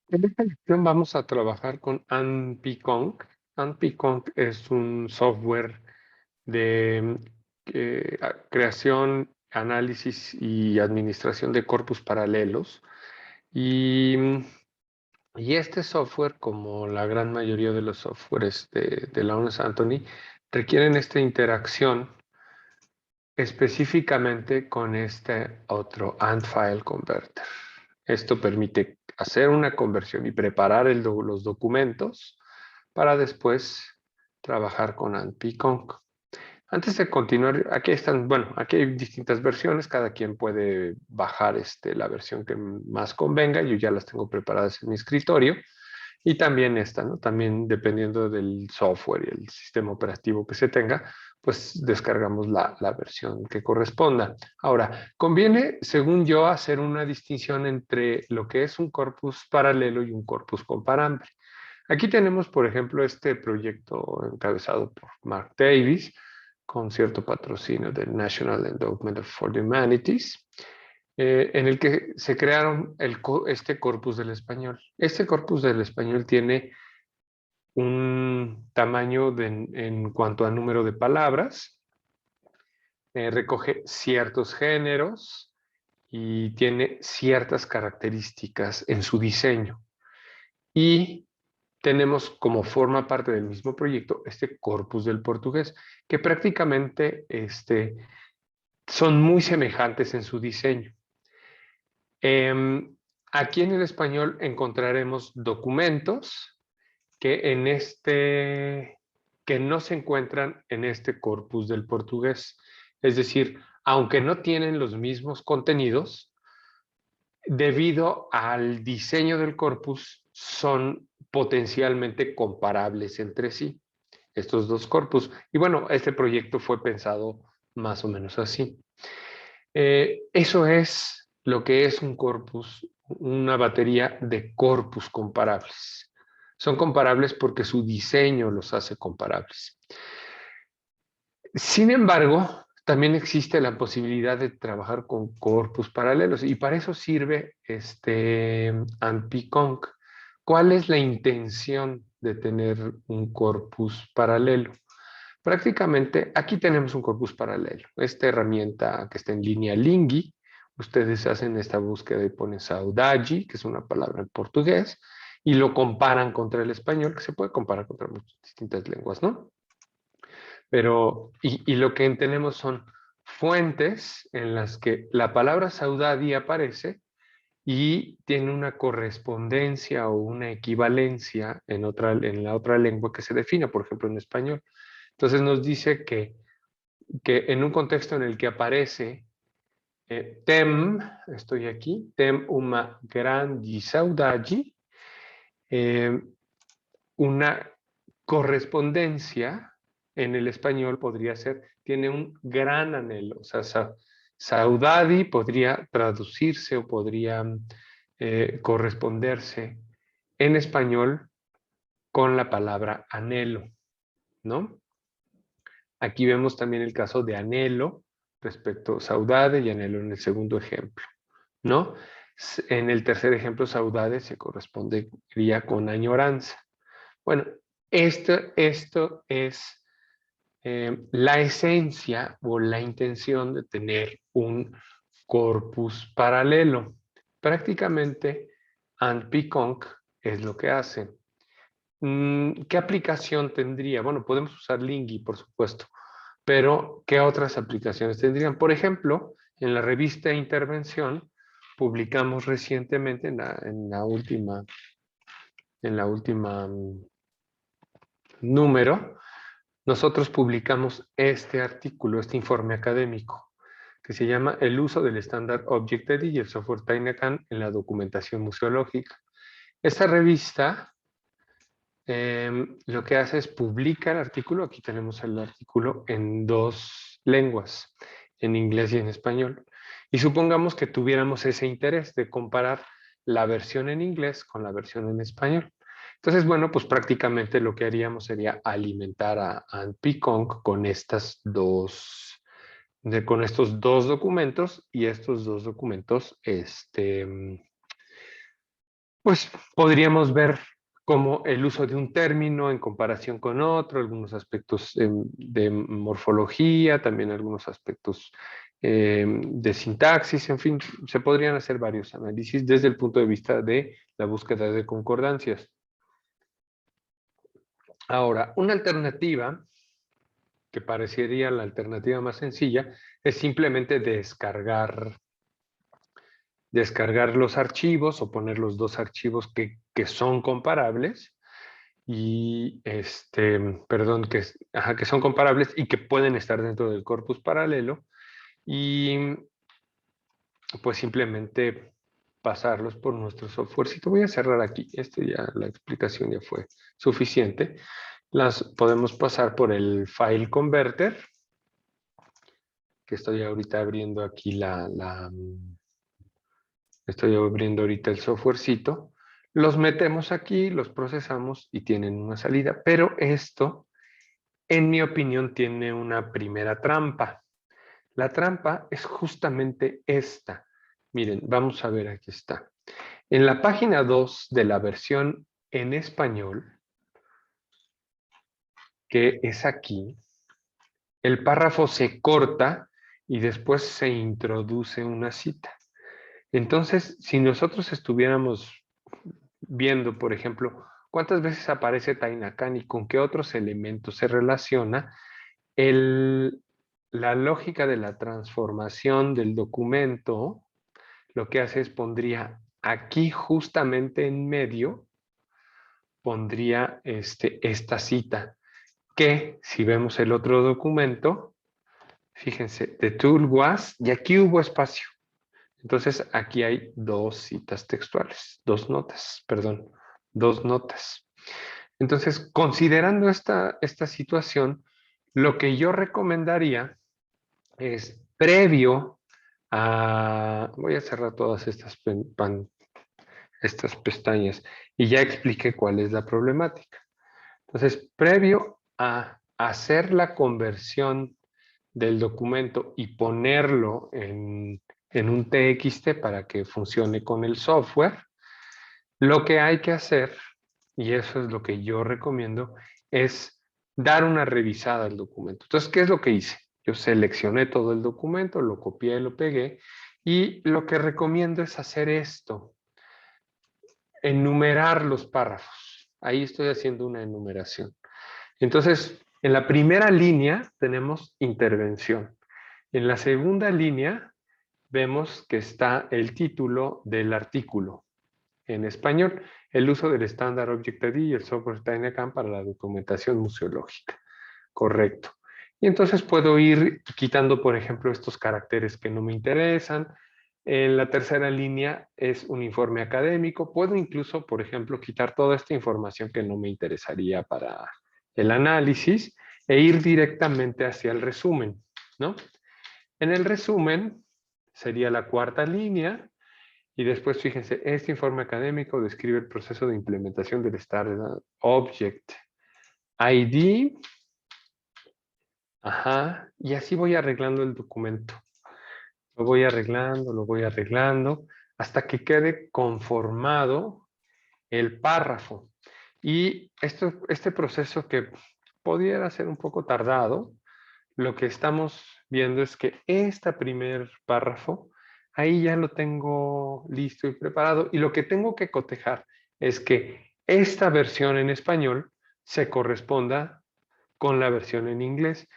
En esta lección vamos a trabajar con ANPCONC. ANPCONC es un software de creación, análisis y administración de corpus paralelos. Y, y este software, como la gran mayoría de los softwares de Lawrence Anthony, requieren esta interacción específicamente con este otro AND File Converter. Esto permite hacer una conversión y preparar los documentos para después trabajar con ANPCONC. Antes de continuar, aquí están, bueno, aquí hay distintas versiones, cada quien puede bajar la versión que más convenga, yo ya las tengo preparadas en mi escritorio, y también esta, ¿no? También dependiendo del software y el sistema operativo que se tenga, pues descargamos la versión que corresponda. Ahora, conviene, según yo, hacer una distinción entre lo que es un corpus paralelo y un corpus comparable. Aquí tenemos, por ejemplo, este proyecto encabezado por Mark Davis, con cierto patrocinio del National Endowment for the Humanities, en el que se crearon este corpus del español. Este corpus del español tiene un tamaño en cuanto a número de palabras, recoge ciertos géneros y tiene ciertas características en su diseño. Y tenemos como forma parte del mismo proyecto este corpus del portugués, que prácticamente son muy semejantes en su diseño. Aquí en el español encontraremos documentos que no se encuentran en este corpus del portugués. Es decir, aunque no tienen los mismos contenidos, debido al diseño del corpus, son potencialmente comparables entre sí, estos dos corpus. Y bueno, este proyecto fue pensado más o menos así. Eso es lo que es un corpus, una batería de corpus comparables. Son comparables porque su diseño los hace comparables. Sin embargo, también existe la posibilidad de trabajar con corpus paralelos y para eso sirve ANPCONC. ¿Cuál es la intención de tener un corpus paralelo? Prácticamente aquí tenemos un corpus paralelo. Esta herramienta que está en línea Lingui, ustedes hacen esta búsqueda y ponen saudade, que es una palabra en portugués, y lo comparan contra el español, que se puede comparar contra muchas distintas lenguas, ¿no? Pero, y lo que tenemos son fuentes en las que la palabra saudade aparece y tiene una correspondencia o una equivalencia en la otra lengua que se defina, por ejemplo, en español. Entonces nos dice que en un contexto en el que aparece tem, estoy aquí, tem uma grande saudade, eh, una correspondencia en el español podría ser, tiene un gran anhelo, o sea, saudade podría traducirse o podría corresponderse en español con la palabra anhelo, ¿no? Aquí vemos también el caso de anhelo respecto a saudade y anhelo en el segundo ejemplo, ¿no? En el tercer ejemplo, saudade se correspondería con añoranza. Bueno, esto es la esencia o la intención de tener un corpus paralelo. Prácticamente, ANPCONC es lo que hace. ¿Qué aplicación tendría? Bueno, podemos usar Lingui, por supuesto, pero ¿qué otras aplicaciones tendrían? Por ejemplo, en la revista Intervención, publicamos recientemente en la última número, nosotros publicamos este artículo, este informe académico, que se llama El uso del estándar Objected y el software Tynacan en la documentación museológica. Esta revista lo que hace es publica el artículo, aquí tenemos el artículo en dos lenguas, en inglés y en español. Y supongamos que tuviéramos ese interés de comparar la versión en inglés con la versión en español. Entonces, bueno, pues prácticamente lo que haríamos sería alimentar a ANPCONC con con estos dos documentos y estos dos documentos, pues podríamos ver como el uso de un término en comparación con otro, algunos aspectos de morfología, también algunos aspectos de sintaxis, en fin, se podrían hacer varios análisis desde el punto de vista de la búsqueda de concordancias. Ahora, una alternativa, que parecería la alternativa más sencilla, es simplemente descargar los archivos o poner los dos archivos que son comparables y perdón, que son comparables y que pueden estar dentro del corpus paralelo y pues simplemente pasarlos por nuestro software. Si te voy a cerrar aquí, ya la explicación ya fue suficiente. Las podemos pasar por el file converter, que estoy ahorita abriendo aquí estoy abriendo ahorita el softwarecito. Los metemos aquí, los procesamos y tienen una salida, pero esto, en mi opinión, tiene una primera trampa. La trampa es justamente esta. Miren, vamos a ver, aquí está. En la página 2 de la versión en español, que es aquí, el párrafo se corta y después se introduce una cita. Entonces, si nosotros estuviéramos viendo, por ejemplo, cuántas veces aparece Tainacan y con qué otros elementos se relaciona, la lógica de la transformación del documento lo que hace es pondría aquí justamente en medio, pondría esta cita, que si vemos el otro documento, fíjense, the tool was, y aquí hubo espacio. Entonces aquí hay dos citas textuales, dos notas, perdón, dos notas. Entonces, considerando esta situación, lo que yo recomendaría es previo a... Voy a cerrar todas estas pestañas y ya expliqué cuál es la problemática. Entonces, previo a hacer la conversión del documento y ponerlo en un TXT para que funcione con el software, lo que hay que hacer, y eso es lo que yo recomiendo, es dar una revisada al documento. Entonces, ¿qué es lo que hice? Yo seleccioné todo el documento, lo copié, lo pegué, y lo que recomiendo es hacer esto, enumerar los párrafos. Ahí estoy haciendo una enumeración. Entonces, en la primera línea tenemos intervención. En la segunda línea vemos que está el título del artículo. En español, el uso del estándar Object-ID y el software Tainacan para la documentación museológica. Correcto. Y entonces puedo ir quitando, por ejemplo, estos caracteres que no me interesan. En la tercera línea es un informe académico. Puedo incluso, por ejemplo, quitar toda esta información que no me interesaría para el análisis e ir directamente hacia el resumen, ¿no? En el resumen sería la cuarta línea y después, fíjense, este informe académico describe el proceso de implementación del Standard Object ID. Ajá, y así voy arreglando el documento. Lo voy arreglando, hasta que quede conformado el párrafo. Y este proceso que pudiera ser un poco tardado, lo que estamos viendo es que este primer párrafo, ahí ya lo tengo listo y preparado. Y lo que tengo que cotejar es que esta versión en español se corresponda con la versión en inglés.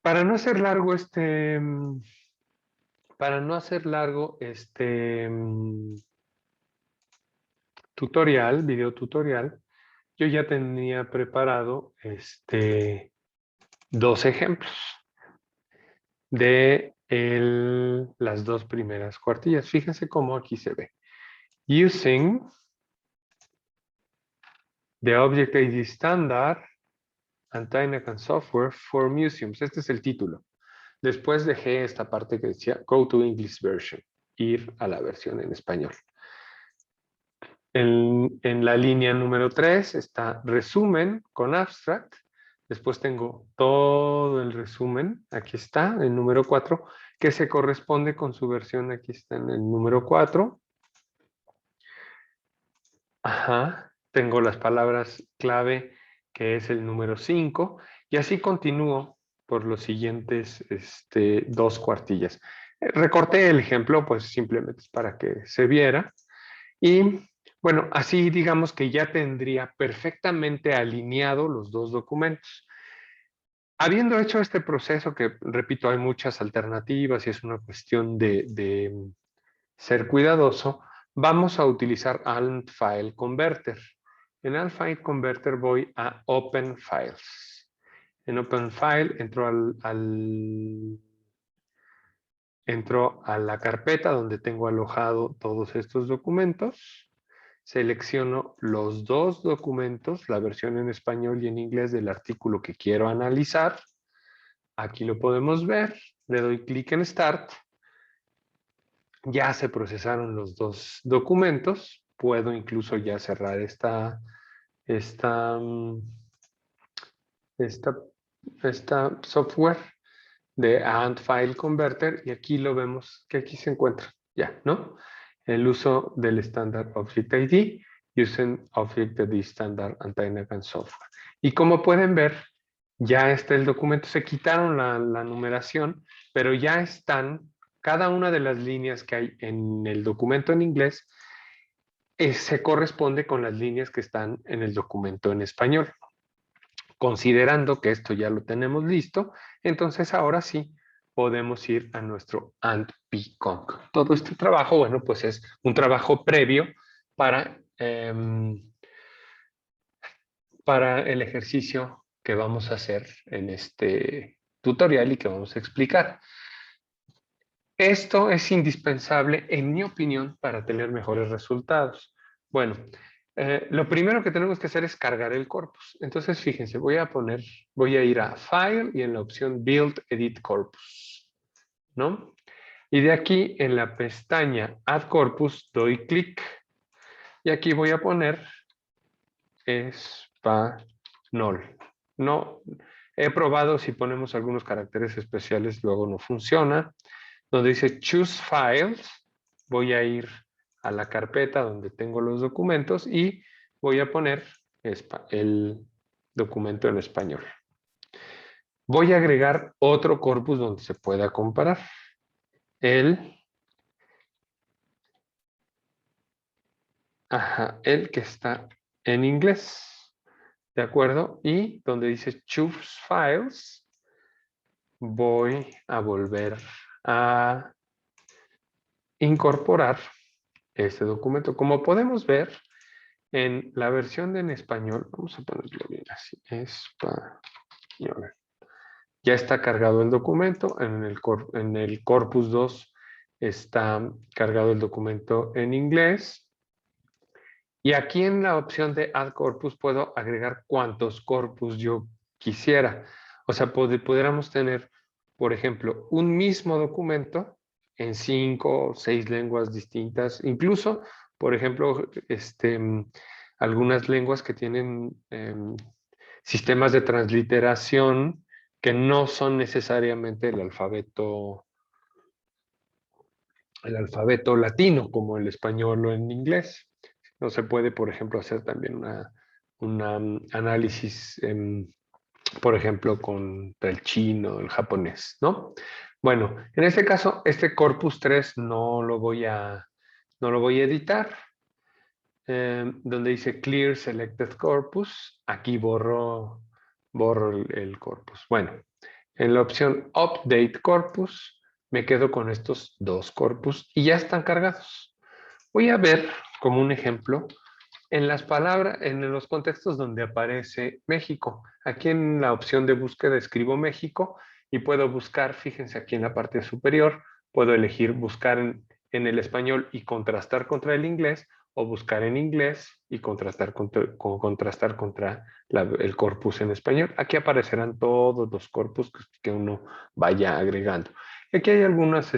Para no hacer largo video tutorial, yo ya tenía preparado dos ejemplos de las dos primeras cuartillas. Fíjense cómo aquí se ve. Using the Object ID Standard and Tainacan Software for Museums. Este es el título. Después dejé esta parte que decía Go to English Version, ir a la versión en español. En la línea número 3 está resumen con abstract. Después tengo todo el resumen, aquí está, el número 4, que se corresponde con su versión, aquí está en el número 4. Ajá, tengo las palabras clave, que es el número 5, y así continúo por los siguientes dos cuartillas. Recorté el ejemplo, pues simplemente es para que se viera. Y bueno, así digamos que ya tendría perfectamente alineado los dos documentos. Habiendo hecho este proceso, que repito, hay muchas alternativas y es una cuestión de ser cuidadoso, vamos a utilizar ALT File Converter. En ALT File Converter voy a Open Files. En Open File entro a la carpeta donde tengo alojado todos estos documentos. Selecciono los dos documentos, la versión en español y en inglés del artículo que quiero analizar. Aquí lo podemos ver. Le doy clic en Start. Ya se procesaron los dos documentos. Puedo incluso ya cerrar esta, esta, esta software de AND File Converter, y aquí lo vemos que aquí se encuentra ya, ¿no? El uso del Standard Object ID, using Object ID Standard Antenna Software. Y como pueden ver, ya está el documento, se quitaron la numeración, pero ya están cada una de las líneas que hay en el documento en inglés, se corresponde con las líneas que están en el documento en español. Considerando que esto ya lo tenemos listo, entonces ahora sí podemos ir a nuestro AND-PCONC. Todo este trabajo, bueno, pues es un trabajo previo para, para el ejercicio que vamos a hacer en este tutorial y que vamos a explicar. Esto es indispensable, en mi opinión, para tener mejores resultados. Bueno, lo primero que tenemos que hacer es cargar el corpus. Entonces, fíjense, voy a ir a File y en la opción Build Edit Corpus, ¿no? Y de aquí, en la pestaña Add Corpus, doy clic y aquí voy a poner español. No, he probado si ponemos algunos caracteres especiales, luego no funciona. Donde dice Choose Files, voy a ir a la carpeta donde tengo los documentos y voy a poner el documento en español. Voy a agregar otro corpus donde se pueda comparar. El que está en inglés. ¿De acuerdo? Y donde dice Choose Files, voy a volver a incorporar este documento. Como podemos ver, en la versión en español, vamos a ponerlo bien así, español. Ya está cargado el documento, en el Corpus 2 está cargado el documento en inglés. Y aquí en la opción de Add Corpus puedo agregar cuantos corpus yo quisiera. O sea, pudiéramos tener, por ejemplo, un mismo documento en 5 o 6 lenguas distintas. Incluso, por ejemplo, algunas lenguas que tienen sistemas de transliteración que no son necesariamente el alfabeto latino, como el español o en inglés. No se puede, por ejemplo, hacer también un análisis, por ejemplo, con el chino, el japonés, ¿no? Bueno, en este caso, este corpus 3 no lo voy a editar. Donde dice Clear Selected Corpus, aquí borro el corpus. Bueno, en la opción Update Corpus, me quedo con estos dos corpus y ya están cargados. Voy a ver como un ejemplo en las palabras, en los contextos donde aparece México. Aquí en la opción de búsqueda escribo México y puedo buscar, fíjense aquí en la parte superior, puedo elegir buscar en el español y contrastar contra el inglés, o buscar en inglés y contrastar contra el corpus en español. Aquí aparecerán todos los corpus que uno vaya agregando. Aquí hay algunas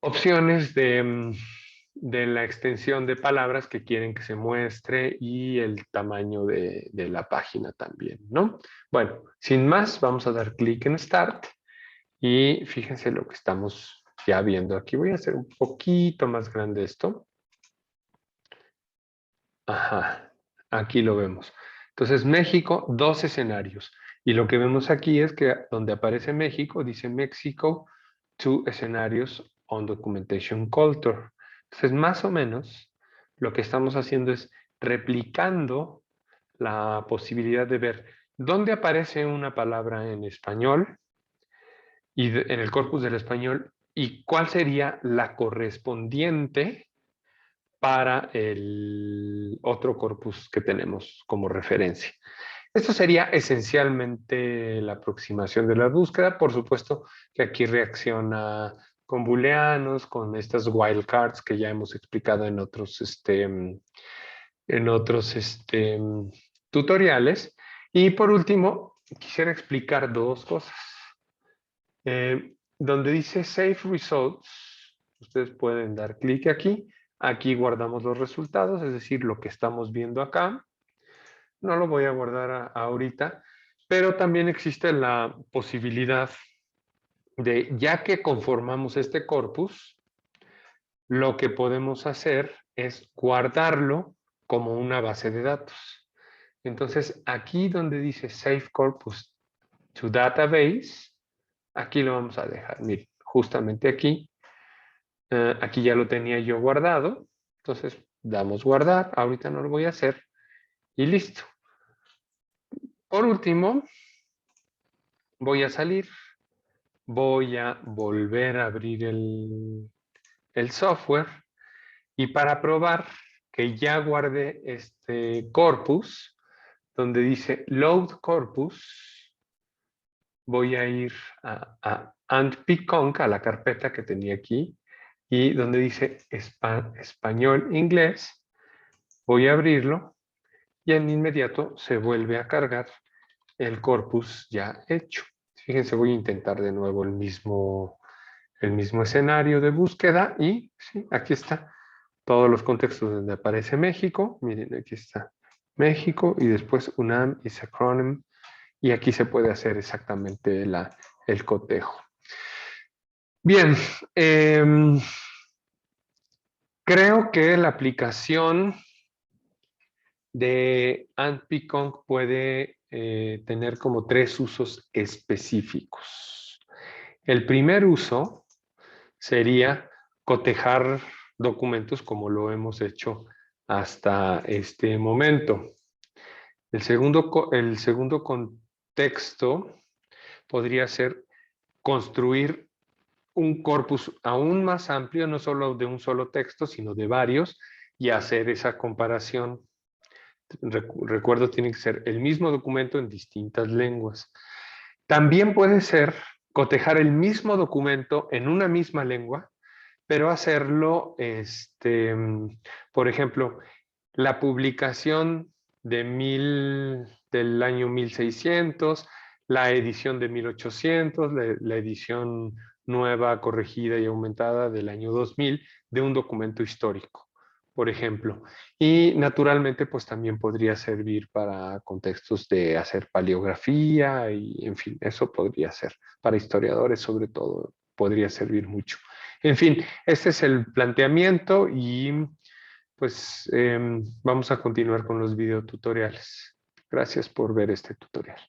opciones de la extensión de palabras que quieren que se muestre y el tamaño de la página también, ¿no? Bueno, sin más, vamos a dar clic en Start y fíjense lo que estamos ya viendo. Aquí voy a hacer un poquito más grande esto. Ajá, aquí lo vemos. Entonces, México, dos escenarios. Y lo que vemos aquí es que donde aparece México, dice México, two escenarios on documentation culture. Entonces, más o menos, lo que estamos haciendo es replicando la posibilidad de ver dónde aparece una palabra en español y en el corpus del español y cuál sería la correspondiente para el otro corpus que tenemos como referencia. Esto sería esencialmente la aproximación de la búsqueda. Por supuesto que aquí reacciona con booleanos, con estas wildcards que ya hemos explicado en otros tutoriales. Y por último, quisiera explicar dos cosas. Donde dice Save Results, ustedes pueden dar clic aquí. Aquí guardamos los resultados, es decir, lo que estamos viendo acá. No lo voy a guardar ahorita, pero también existe la posibilidad de, ya que conformamos este corpus, lo que podemos hacer es guardarlo como una base de datos. Entonces, aquí donde dice Save Corpus to Database, aquí lo vamos a dejar. Miren, justamente aquí. Aquí ya lo tenía yo guardado. Entonces, damos guardar. Ahorita no lo voy a hacer. Y listo. Por último, voy a salir. Voy a volver a abrir el software. Y para probar que ya guardé este corpus, donde dice Load Corpus, voy a ir a AntPconc, a la carpeta que tenía aquí, y donde dice español-inglés, voy a abrirlo y en inmediato se vuelve a cargar el corpus ya hecho. Fíjense, voy a intentar de nuevo el mismo escenario de búsqueda y sí, aquí está todos los contextos donde aparece México. Miren, aquí está México y después UNAM y Acronym. Y aquí se puede hacer exactamente el cotejo. Bien, creo que la aplicación de AntPconc puede tener como tres usos específicos. El primer uso sería cotejar documentos como lo hemos hecho hasta este momento. El segundo contexto podría ser construir un corpus aún más amplio, no solo de un solo texto, sino de varios, y hacer esa comparación. Recuerdo, tiene que ser el mismo documento en distintas lenguas. También puede ser cotejar el mismo documento en una misma lengua, pero hacerlo, por ejemplo, la publicación del año 1600, la edición de 1800, la edición nueva, corregida y aumentada del año 2000 de un documento histórico, por ejemplo. Y naturalmente, pues también podría servir para contextos de hacer paleografía y, en fin, eso podría ser. Para historiadores, sobre todo, podría servir mucho. En fin, este es el planteamiento y pues vamos a continuar con los videotutoriales. Gracias por ver este tutorial.